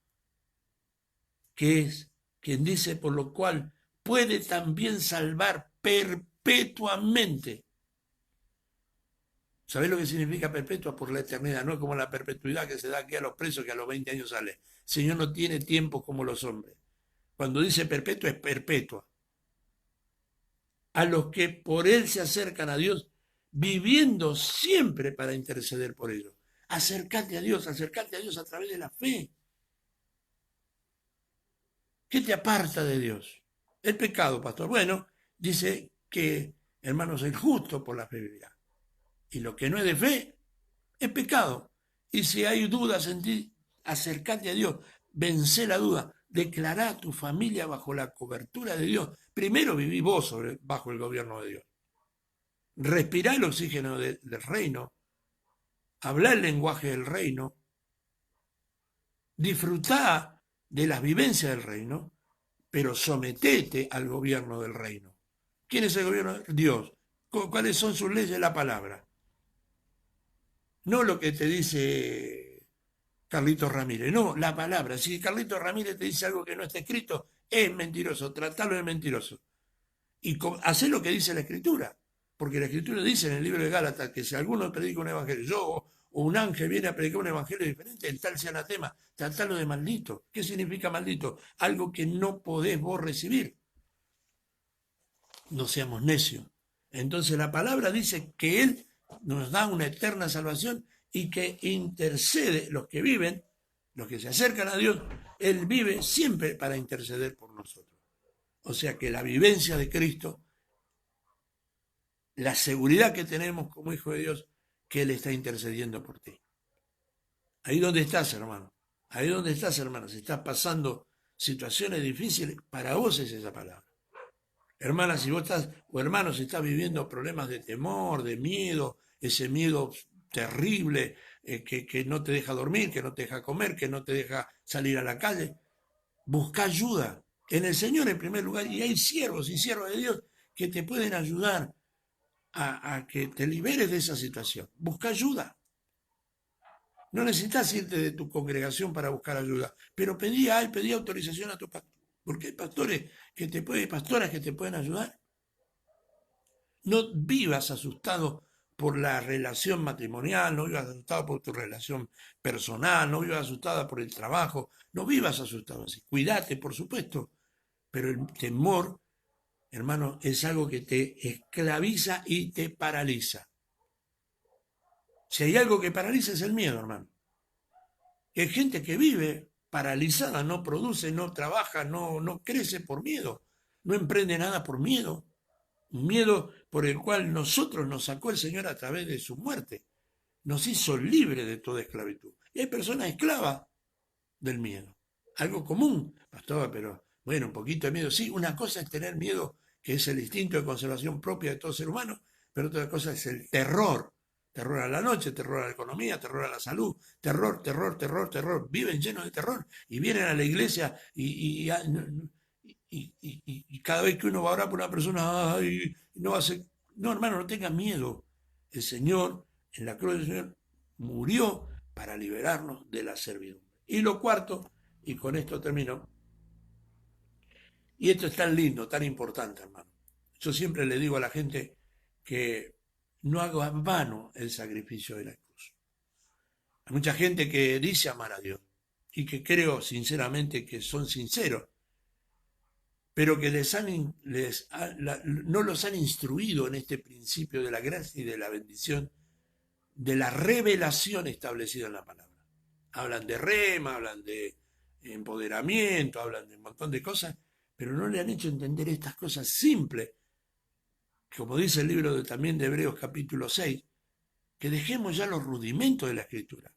que es quien dice por lo cual puede también salvar perpetuamente. ¿Sabés lo que significa perpetua? Por la eternidad, no es como la perpetuidad que se da aquí a los presos que a los 20 años sale. El Señor no tiene tiempo como los hombres. Cuando dice perpetua es perpetua. A los que por Él se acercan a Dios, viviendo siempre para interceder por ellos. Acércate a Dios a través de la fe. ¿Qué te aparta de Dios? El pecado, pastor. Bueno, dice que, hermanos, el justo por la fe vivirá. Y lo que no es de fe es pecado. Y si hay dudas en ti, acércate a Dios, vence la duda, declará a tu familia bajo la cobertura de Dios. Primero viví vos bajo el gobierno de Dios. Respirá el oxígeno del reino, hablá el lenguaje del reino, disfrutá de las vivencias del reino, pero sometete al gobierno del reino. ¿Quién es el gobierno? Dios. ¿Cuáles son sus leyes? La palabra. No lo que te dice Carlitos Ramírez, no, la palabra. Si Carlitos Ramírez te dice algo que no está escrito, es mentiroso, tratalo de mentiroso. Y hacé lo que dice la Escritura, porque la Escritura dice en el libro de Gálatas que si alguno predica un evangelio, yo o un ángel viene a predicar un evangelio diferente, el tal sea anatema, tratalo de maldito. ¿Qué significa maldito? Algo que no podés vos recibir. No seamos necios. Entonces la palabra dice que Él nos da una eterna salvación y que intercede los que viven, los que se acercan a Dios, Él vive siempre para interceder por nosotros. O sea que la vivencia de Cristo, la seguridad que tenemos como hijo de Dios, que Él está intercediendo por ti. Ahí donde estás, hermano. Ahí donde estás, hermano. Si estás pasando situaciones difíciles, para vos es esa palabra. Hermana, si vos estás, o hermano, si estás viviendo problemas de temor, de miedo, ese miedo terrible que no te deja dormir, que no te deja comer, que no te deja salir a la calle, busca ayuda en el Señor en primer lugar. Y hay siervos y siervas de Dios que te pueden ayudar a que te liberes de esa situación. Busca ayuda. No necesitas irte de tu congregación para buscar ayuda, pero pedí autorización a tu pastor, porque hay pastores pastoras que te pueden ayudar. No vivas asustado por la relación matrimonial, no vivas asustado por tu relación personal, no vivas asustada por el trabajo, no vivas asustado así. Cuídate, por supuesto, pero el temor, hermano, es algo que te esclaviza y te paraliza. Si hay algo que paraliza es el miedo, hermano. Hay gente que vive paralizada, no produce, no trabaja, no crece por miedo, no emprende nada por miedo. Un miedo por el cual nosotros nos sacó el Señor a través de su muerte. Nos hizo libre de toda esclavitud. Y hay personas esclavas del miedo. Algo común, pastor, pero bueno, un poquito de miedo. Sí, una cosa es tener miedo, que es el instinto de conservación propia de todo ser humano, pero otra cosa es el terror. Terror a la noche, terror a la economía, terror a la salud, terror, terror, terror, terror. Viven llenos de terror y vienen a la iglesia y cada vez que uno va a orar por una persona, ay, no hace. No, hermano, no tengan miedo. El Señor, en la cruz del Señor, murió para liberarnos de la servidumbre. Y lo cuarto, y con esto termino, y esto es tan lindo, tan importante, hermano. Yo siempre le digo a la gente que no haga en vano el sacrificio de la cruz. Hay mucha gente que dice amar a Dios y que creo sinceramente que son sinceros, pero que no los han instruido en este principio de la gracia y de la bendición, de la revelación establecida en la palabra. Hablan de rema, hablan de empoderamiento, hablan de un montón de cosas, pero no le han hecho entender estas cosas simples, como dice el libro también de Hebreos capítulo 6, que dejemos ya los rudimentos de la Escritura.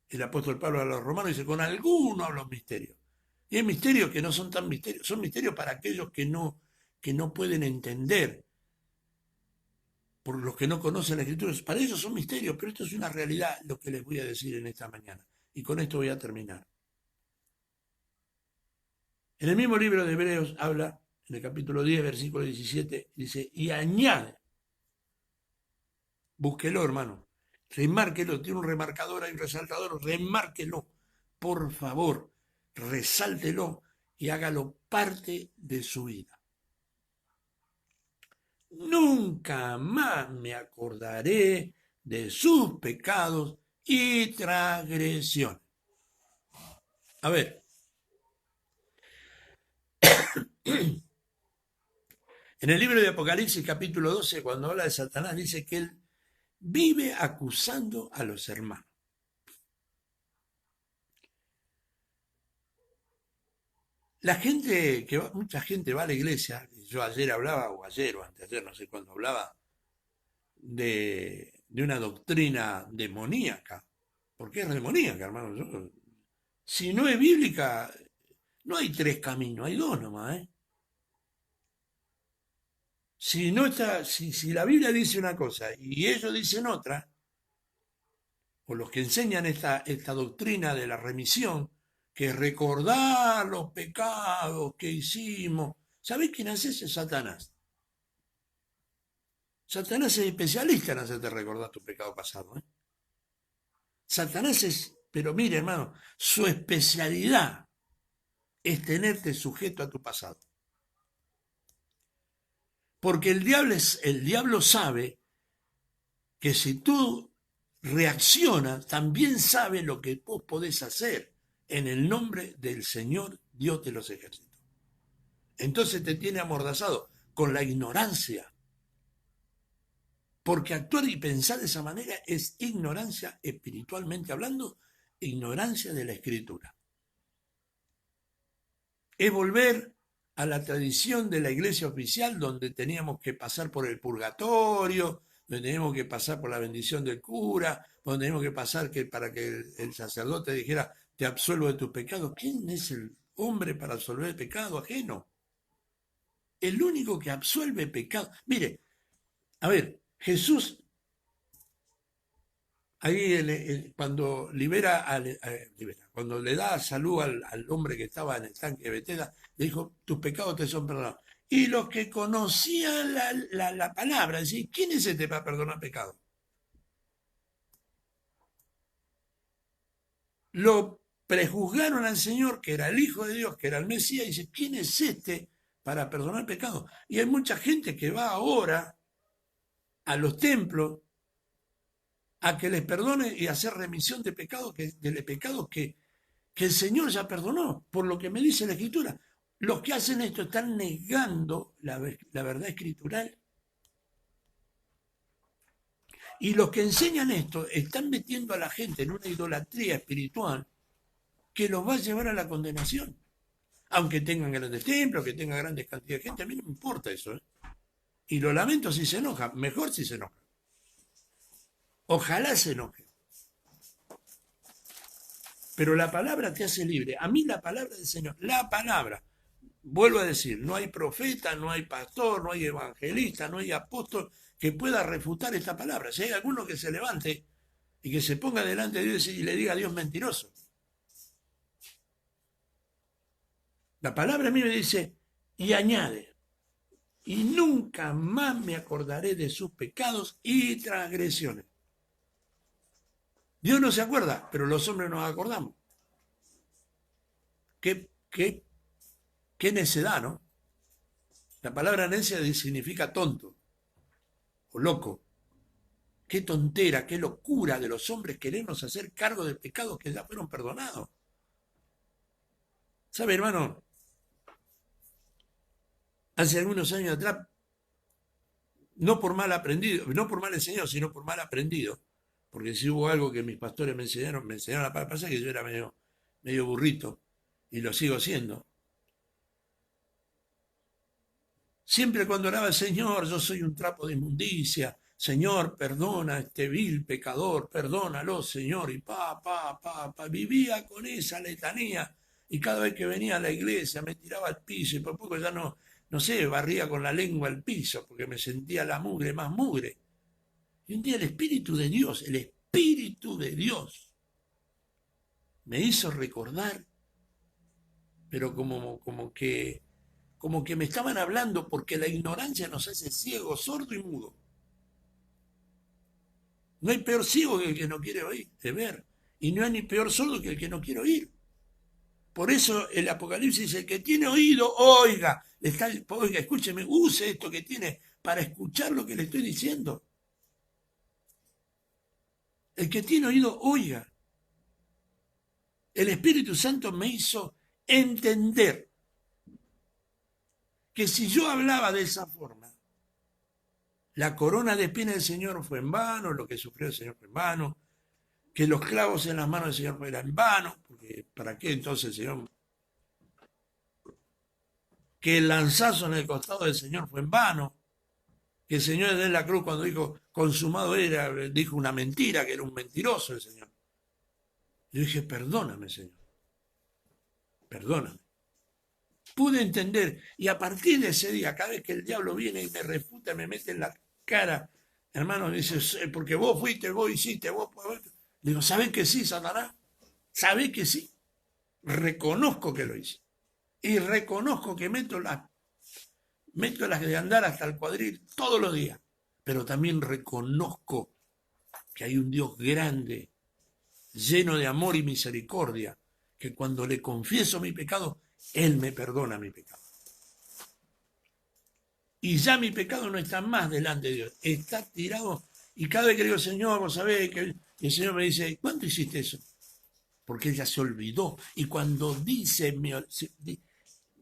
El apóstol Pablo a los romanos dice, con alguno hablo misterios. Y hay misterios que no son tan misterios, son misterios para aquellos que no pueden entender, por los que no conocen la Escritura. Para ellos son misterios, pero esto es una realidad, lo que les voy a decir en esta mañana. Y con esto voy a terminar. En el mismo libro de Hebreos habla, en el capítulo 10, versículo 17, dice, y añade, búsquelo, hermano, remárquelo, tiene un remarcador, hay un resaltador, remárquelo, por favor, resáltelo, y hágalo parte de su vida. Nunca más me acordaré de sus pecados y transgresiones. A ver, en el libro de Apocalipsis capítulo 12, cuando habla de Satanás, dice que él vive acusando a los hermanos. Mucha gente va a la iglesia, yo ayer hablaba, o ayer o anteayer, no sé cuándo hablaba, de una doctrina demoníaca. ¿Por qué es demoníaca, hermano? Si no es bíblica, no hay tres caminos, hay dos nomás, ¿eh? Si no está, si la Biblia dice una cosa y ellos dicen otra, o los que enseñan esta doctrina de la remisión, que es recordar los pecados que hicimos. ¿Sabés quién hace eso? Satanás. Satanás es especialista en hacerte recordar tu pecado pasado. ¿Eh? Satanás es, pero mire hermano, su especialidad es tenerte sujeto a tu pasado. Porque el diablo sabe que si tú reaccionas, también sabe lo que vos podés hacer en el nombre del Señor Dios de los ejércitos. Entonces te tiene amordazado con la ignorancia. Porque actuar y pensar de esa manera es ignorancia espiritualmente hablando, ignorancia de la Escritura. Es volver a la tradición de la iglesia oficial donde teníamos que pasar por el purgatorio, donde teníamos que pasar por la bendición del cura, donde teníamos que pasar para que el sacerdote dijera, te absuelvo de tus pecados. ¿Quién es el hombre para absolver el pecado ajeno? El único que absuelve pecado. Mire, a ver, Jesús, ahí cuando cuando le da salud al hombre que estaba en el tanque de Betesda, le dijo, tus pecados te son perdonados. Y los que conocían la palabra, decían, ¿quién es este para perdonar pecados? Lo prejuzgaron al Señor, que era el Hijo de Dios, que era el Mesías, y dice, ¿quién es este para perdonar pecados? Y hay mucha gente que va ahora a los templos a que les perdone y hacer remisión de pecados que el Señor ya perdonó, por lo que me dice la Escritura. Los que hacen esto están negando la verdad escritural. Y los que enseñan esto están metiendo a la gente en una idolatría espiritual que los va a llevar a la condenación. Aunque tengan grandes templos, que tengan grandes cantidades de gente, a mí no me importa eso. ¿Eh? Y lo lamento si se enoja, mejor si se enoja. Ojalá se enoje. Pero la palabra te hace libre. A mí la palabra del Señor, la palabra, vuelvo a decir, no hay profeta, no hay pastor, no hay evangelista, no hay apóstol que pueda refutar esta palabra. Si hay alguno que se levante y que se ponga delante de Dios y le diga a Dios mentiroso. La palabra a mí me dice, y añade, y nunca más me acordaré de sus pecados y transgresiones. Dios no se acuerda, pero los hombres nos acordamos. Qué necedad, ¿no? La palabra necia significa tonto o loco. Qué tontera, qué locura de los hombres querernos hacer cargo de pecados que ya fueron perdonados. ¿Sabe, hermano? Hace algunos años atrás, no por mal aprendido, no por mal enseñado, sino por mal aprendido, porque si hubo algo que mis pastores me enseñaron la palabra pasada, que yo era medio burrito, y lo sigo siendo. Siempre cuando oraba el Señor, yo soy un trapo de inmundicia, Señor, perdona a este vil pecador, perdónalo, Señor, y vivía con esa letanía, y cada vez que venía a la iglesia me tiraba al piso, y por poco ya no sé, barría con la lengua el piso, porque me sentía la mugre, más mugre. Y un día el Espíritu de Dios, me hizo recordar, pero como que me estaban hablando, porque la ignorancia nos hace ciego, sordo y mudo. No hay peor ciego que el que no quiere oír, de ver, y no hay ni peor sordo que el que no quiere oír. Por eso el Apocalipsis dice, el que tiene oído, oiga. Oiga, escúcheme, use esto que tiene para escuchar lo que le estoy diciendo. El que tiene oído, oiga. El Espíritu Santo me hizo entender que si yo hablaba de esa forma, la corona de espinas del Señor fue en vano, lo que sufrió el Señor fue en vano, que los clavos en las manos del Señor fueran en vano, porque ¿para qué entonces el Señor? Que el lanzazo en el costado del Señor fue en vano, que el Señor de la cruz cuando dijo consumado era, dijo una mentira, que era un mentiroso el Señor. Yo dije, perdóname, Señor, perdóname. Pude entender, y a partir de ese día, cada vez que el diablo viene y me refuta, me mete en la cara, hermano, dice, porque vos fuiste, vos hiciste, vos... Le digo, ¿sabés que sí, Satanás? ¿Sabés que sí? Reconozco que lo hice. Y reconozco que meto las de andar hasta el cuadril todos los días. Pero también reconozco que hay un Dios grande, lleno de amor y misericordia, que cuando le confieso mi pecado, Él me perdona mi pecado. Y ya mi pecado no está más delante de Dios, está tirado. Y cada vez que digo, Señor, vos sabés que el Señor me dice, ¿cuánto hiciste eso? Porque ella se olvidó. Y cuando dice,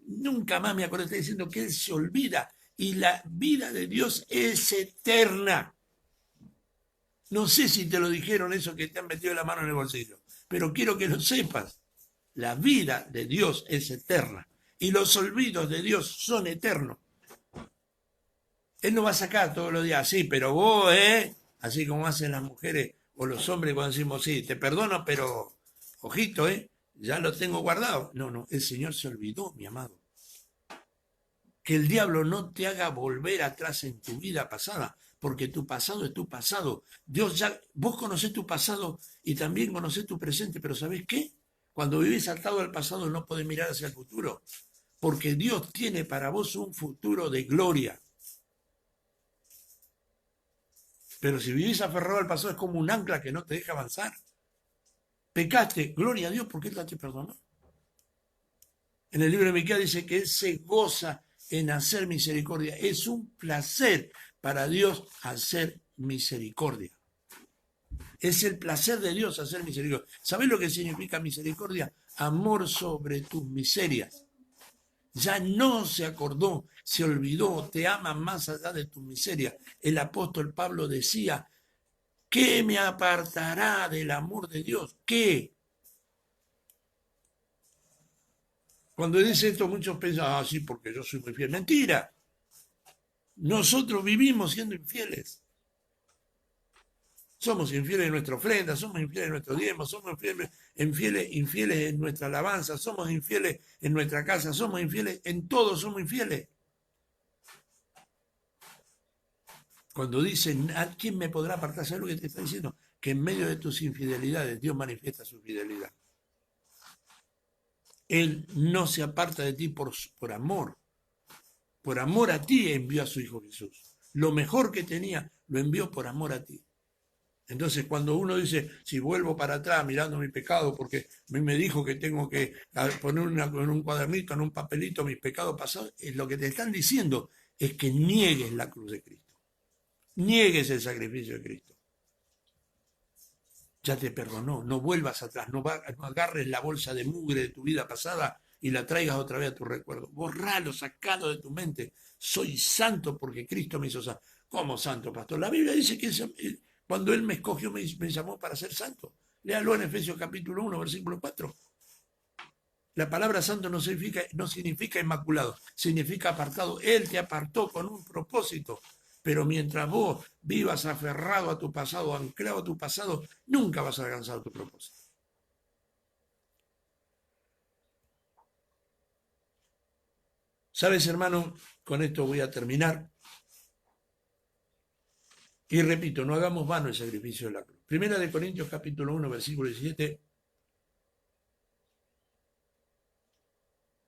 nunca más me acuerdo, está diciendo que Él se olvida. Y la vida de Dios es eterna. No sé si te lo dijeron eso que te han metido la mano en el bolsillo, pero quiero que lo sepas. La vida de Dios es eterna y los olvidos de Dios son eternos. Él no va a sacar todos los días, sí, pero vos, así como hacen las mujeres o los hombres cuando decimos, sí, te perdono, pero ojito, ya lo tengo guardado. No, no, el Señor se olvidó, mi amado. Que el diablo no te haga volver atrás en tu vida pasada, porque tu pasado es tu pasado. Vos conocés tu pasado y también conocés tu presente, pero ¿sabés qué? Cuando vivís atado al pasado no podés mirar hacia el futuro, porque Dios tiene para vos un futuro de gloria. Pero si vivís aferrado al pasado es como un ancla que no te deja avanzar. Pecaste, gloria a Dios porque Él te perdonó. En el libro de Miqueas dice que Él se goza en hacer misericordia. Es un placer para Dios hacer misericordia. Es el placer de Dios hacer misericordia. ¿Sabés lo que significa misericordia? Amor sobre tus miserias. Ya no se acordó, se olvidó, te ama más allá de tus miserias. El apóstol Pablo decía, ¿qué me apartará del amor de Dios? ¿Qué? Cuando dice esto muchos piensan, sí, porque yo soy muy fiel. Mentira. Nosotros vivimos siendo infieles. Somos infieles en nuestra ofrenda, somos infieles en nuestro diezmo, somos infieles en nuestra alabanza, somos infieles en nuestra casa, somos infieles, en todo somos infieles. Cuando dicen, ¿a quién me podrá apartar? ¿Sabes lo que te está diciendo? Que en medio de tus infidelidades Dios manifiesta su fidelidad. Él no se aparta de ti por amor. Por amor a ti envió a su Hijo Jesús. Lo mejor que tenía lo envió por amor a ti. Entonces, cuando uno dice, si vuelvo para atrás mirando mi pecado, porque me dijo que tengo que poner en un cuadernito, en un papelito, mis pecados pasados, lo que te están diciendo es que niegues la cruz de Cristo. Niegues el sacrificio de Cristo. Ya te perdonó, no vuelvas atrás, no agarres la bolsa de mugre de tu vida pasada y la traigas otra vez a tu recuerdo. Borralo, sacalo de tu mente. Soy santo porque Cristo me hizo santo. ¿Cómo santo, pastor? La Biblia dice que cuando Él me escogió, me llamó para ser santo. Léalo en Efesios capítulo 1, versículo 4. La palabra santo no significa inmaculado, significa apartado. Él te apartó con un propósito. Pero mientras vos vivas aferrado a tu pasado, anclado a tu pasado, nunca vas a alcanzar tu propósito. ¿Sabes, hermano? Con esto voy a terminar. Y repito, no hagamos vano el sacrificio de la cruz. Primera de Corintios capítulo 1, versículo 17.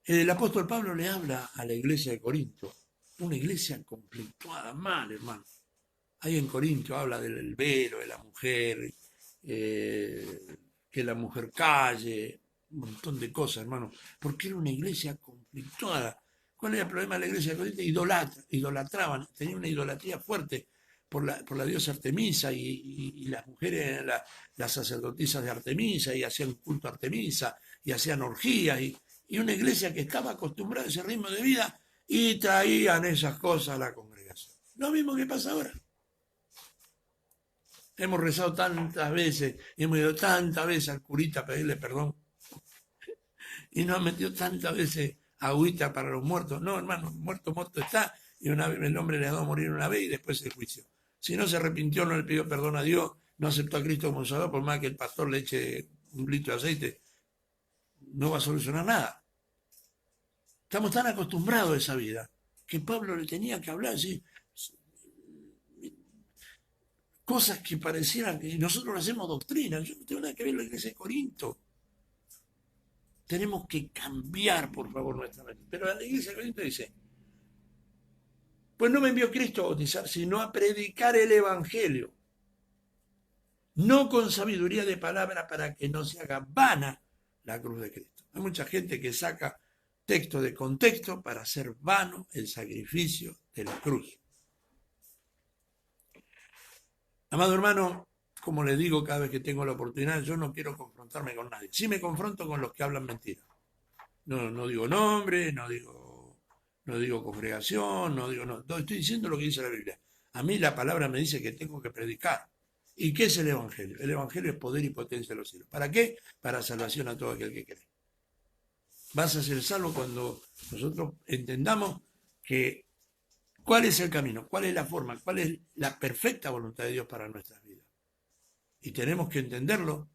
El apóstol Pablo le habla a la iglesia de Corinto, una iglesia conflictuada mal, hermano. Ahí en Corinto habla del velo, de la mujer, que la mujer calle. un montón de cosas, hermano, porque era una iglesia conflictuada. ¿Cuál era el problema de la iglesia de Corinto? Idolatraban, tenían una idolatría fuerte por la diosa Artemisa y las mujeres eran las sacerdotisas de Artemisa y hacían culto a Artemisa y hacían orgías y una iglesia que estaba acostumbrada a ese ritmo de vida y traían esas cosas a la congregación. Lo mismo que pasa ahora. Hemos rezado tantas veces, hemos ido tantas veces al curita a pedirle perdón y nos han metido tantas veces agüita para los muertos. No, hermano, muerto está y una vez el hombre le ha dado a morir una vez y después el juicio. Si no se arrepintió, no le pidió perdón a Dios, no aceptó a Cristo como Salvador, por más que el pastor le eche un litro de aceite, no va a solucionar nada. Estamos tan acostumbrados a esa vida que Pablo le tenía que hablar así, cosas que parecieran que nosotros hacemos doctrina. Yo no tengo nada que ver con la iglesia de Corinto. Tenemos que cambiar, por favor, nuestra mente. Pero la iglesia de Corinto dice, pues no me envió Cristo a bautizar, sino a predicar el Evangelio, no con sabiduría de palabra para que no se haga vana la cruz de Cristo. Hay mucha gente que saca texto de contexto para hacer vano el sacrificio de la cruz. Amado hermano, como le digo cada vez que tengo la oportunidad, yo no quiero confrontarme con nadie. Sí me confronto con los que hablan mentiras. No digo nombre, no digo congregación, no estoy diciendo lo que dice la Biblia. A mí la palabra me dice que tengo que predicar. ¿Y qué es el Evangelio? El Evangelio es poder y potencia de los cielos. ¿Para qué? Para salvación a todo aquel que cree. Vas a ser salvo cuando nosotros entendamos que cuál es el camino, cuál es la forma, cuál es la perfecta voluntad de Dios para nuestras vidas. Y tenemos que entenderlo,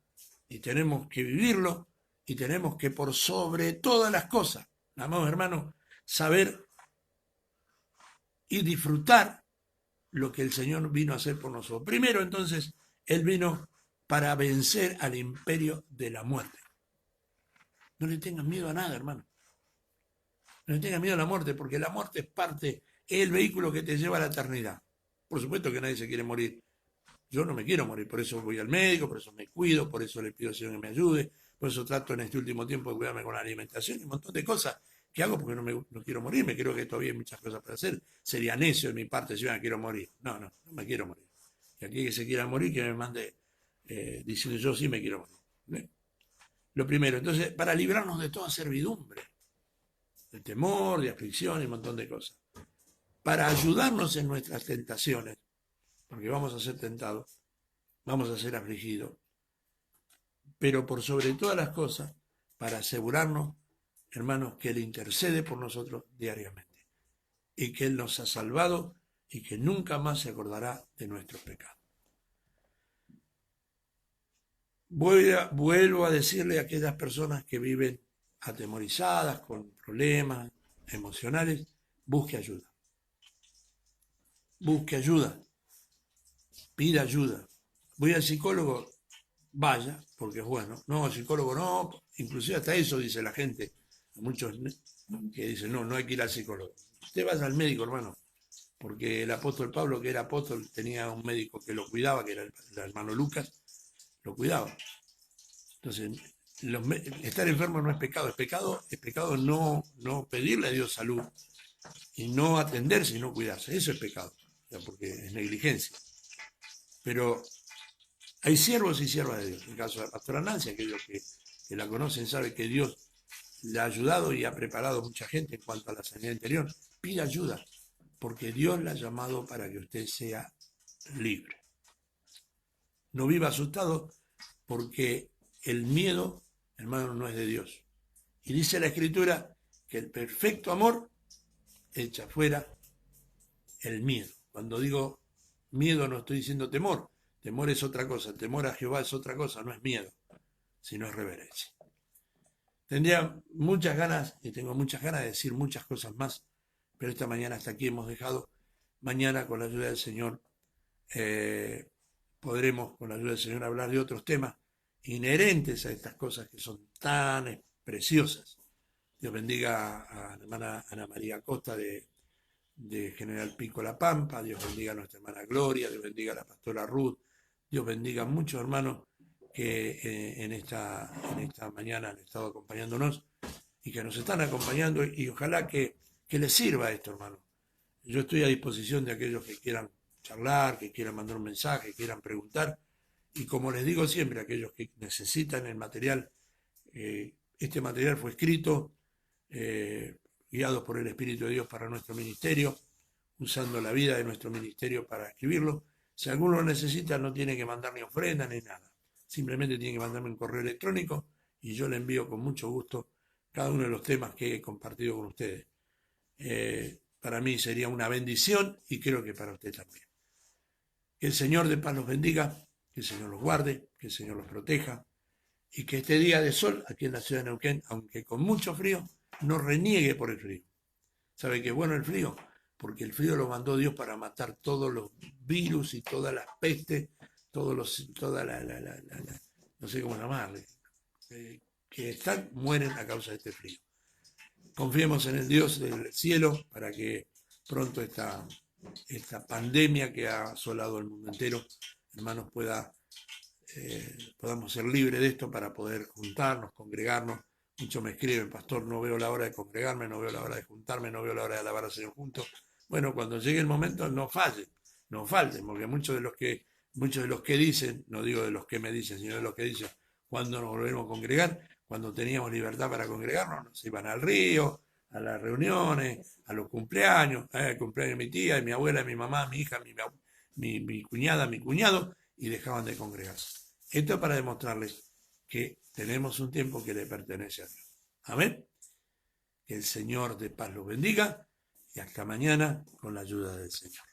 y tenemos que vivirlo, y tenemos que por sobre todas las cosas, amados hermanos, saber y disfrutar lo que el Señor vino a hacer por nosotros. Primero, entonces, Él vino para vencer al imperio de la muerte. No le tengan miedo a nada, hermano. No le tengan miedo a la muerte, porque la muerte es parte, es el vehículo que te lleva a la eternidad. Por supuesto que nadie se quiere morir. Yo no me quiero morir, por eso voy al médico, por eso me cuido, por eso le pido al Señor que me ayude, por eso trato en este último tiempo de cuidarme con la alimentación y un montón de cosas que hago porque no quiero morir, me creo que todavía hay muchas cosas para hacer. Sería necio de mi parte si yo me quiero morir. No me quiero morir. Y aquí que se quiera morir, que me mande diciendo yo sí me quiero morir. Lo primero, entonces, para librarnos de toda servidumbre, de temor, de aflicción y un montón de cosas. Para ayudarnos en nuestras tentaciones, porque vamos a ser tentados, vamos a ser afligidos, pero por sobre todas las cosas, para asegurarnos, hermanos, que Él intercede por nosotros diariamente y que Él nos ha salvado y que nunca más se acordará de nuestros pecados. Vuelvo a decirle a aquellas personas que viven atemorizadas, con problemas emocionales, busque ayuda. Busque ayuda. Pida ayuda. Voy al psicólogo, vaya, porque es bueno. No, al psicólogo no, inclusive hasta eso dice la gente. Muchos que dicen, no hay que ir al psicólogo. Usted vaya al médico, hermano, porque el apóstol Pablo, que era apóstol, tenía un médico que lo cuidaba, que era el hermano Lucas, lo cuidaba. Entonces, estar enfermo no es pecado, es pecado no pedirle a Dios salud y no atenderse y no cuidarse, eso es pecado, porque es negligencia. Pero hay siervos y siervas de Dios. En el caso de la pastora Nancy, aquellos que la conocen saben que Dios le ha ayudado y ha preparado mucha gente en cuanto a la sanidad interior. Pida ayuda, porque Dios la ha llamado para que usted sea libre. No viva asustado, porque el miedo, hermano, no es de Dios. Y dice la Escritura que el perfecto amor echa fuera el miedo. Cuando digo miedo no estoy diciendo temor. Temor es otra cosa. Temor a Jehová es otra cosa. No es miedo, sino es reverencia. Tendría muchas ganas, y tengo muchas ganas de decir muchas cosas más, pero esta mañana hasta aquí hemos dejado. Mañana, con la ayuda del Señor, podremos, con la ayuda del Señor, hablar de otros temas inherentes a estas cosas que son tan preciosas. Dios bendiga a la hermana Ana María Costa de General Pico La Pampa, Dios bendiga a nuestra hermana Gloria, Dios bendiga a la pastora Ruth, Dios bendiga a muchos hermanos que en esta mañana han estado acompañándonos y que nos están acompañando y ojalá que les sirva esto, hermano. Yo estoy a disposición de aquellos que quieran charlar, que quieran mandar un mensaje, que quieran preguntar. Y como les digo siempre, aquellos que necesitan el material, este material fue escrito, guiados por el Espíritu de Dios para nuestro ministerio, usando la vida de nuestro ministerio para escribirlo. Si alguno lo necesita, no tiene que mandar ni ofrenda ni nada. Simplemente tiene que mandarme un correo electrónico y yo le envío con mucho gusto cada uno de los temas que he compartido con ustedes. Para mí sería una bendición y creo que para usted también. Que el Señor de paz los bendiga, que el Señor los guarde, que el Señor los proteja y que este día de sol aquí en la ciudad de Neuquén, aunque con mucho frío, no reniegue por el frío. ¿Sabe qué es bueno el frío? Porque el frío lo mandó Dios para matar todos los virus y todas las pestes, no sé cómo llamarle, que mueren a causa de este frío. Confiemos en el Dios del cielo para que pronto esta pandemia que ha asolado el mundo entero, hermanos, podamos ser libres de esto para poder juntarnos, congregarnos. Muchos me escriben, pastor, no veo la hora de congregarme, no veo la hora de juntarme, no veo la hora de alabar al Señor juntos. Bueno, cuando llegue el momento, no falten, porque muchos de los que dicen, no digo de los que me dicen, sino de los que dicen, cuando nos volvemos a congregar, cuando teníamos libertad para congregarnos, nos iban al río, a las reuniones, a los cumpleaños, el cumpleaños de mi tía, de mi abuela, de mi mamá, mi hija, mi cuñada, mi cuñado, y dejaban de congregarse. Esto es para demostrarles que tenemos un tiempo que le pertenece a Dios. Amén. Que el Señor de paz los bendiga y hasta mañana con la ayuda del Señor.